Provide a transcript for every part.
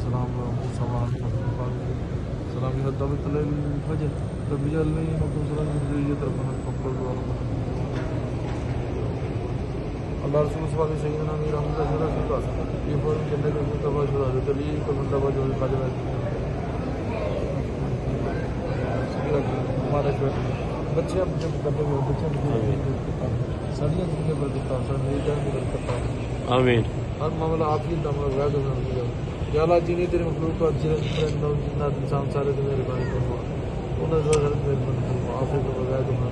السلام سلام حدابت الفجر رب اجعلني مقبولا من ذرية ربنا تقبل دعاء اللہ رسول صلی اللہ علیہ سیدنا امیر احمد صلی اللہ علیہ وسلم یہ فورم جنت میں مصطفیٰ شرح تلی کو منتبہ جو خاجہ ہمارا بچے اب جب کرتے ہوئے بچے سڑیاں زندگی پر دیتا سر میری جان کی برکت آمین ہر معاملہ آپ ہی معاملہ غیر ہونا یا اللہ جنہیں تیرے مخلوق کو جنات انسان سارے تو میرے بانی فرما انہیں جو غلط میرے بانی فرما آفے کو بغیر ہونا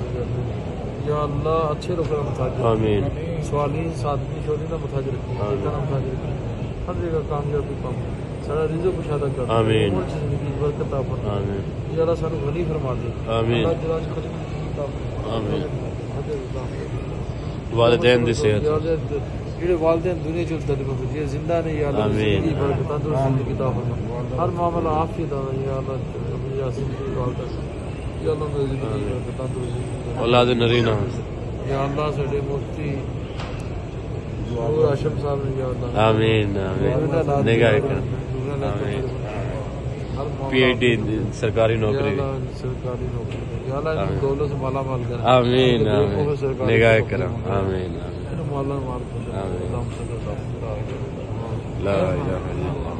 یا اللہ اچھے لوگوں کا متاجر آمین سوالی سادگی شوری کا متاجر رکھیں جتنا متاجر رکھیں ہر جگہ کامیابی پاؤں سارا رزق کشادہ کر آمین زندگی برکت عطا فرما آمین یا اللہ سانو غنی فرما دے آمین اللہ جلال خلیق آمین والدین دی صحت جڑے والدین دنیا چ تدبیر جی زندہ نے یا اللہ زندگی برکت تندرست زندگی عطا فرما ہر معاملہ عافیت دا یا اللہ یا زندگی والدہ یا اللہ زندگی برکت تندرست اولاد نرینہ یا اللہ ساڈے مفتی اور ہاشم صاحب نے یا اللہ آمین آمین نگاہ کر آمین پی ایچ ڈی سرکاری نوکری سرکاری نوکری یا اللہ دولت سے مالا مال کر آمین آمین نگاہ کرم آمین آمین مالا مال کر آمین لا الہ الا اللہ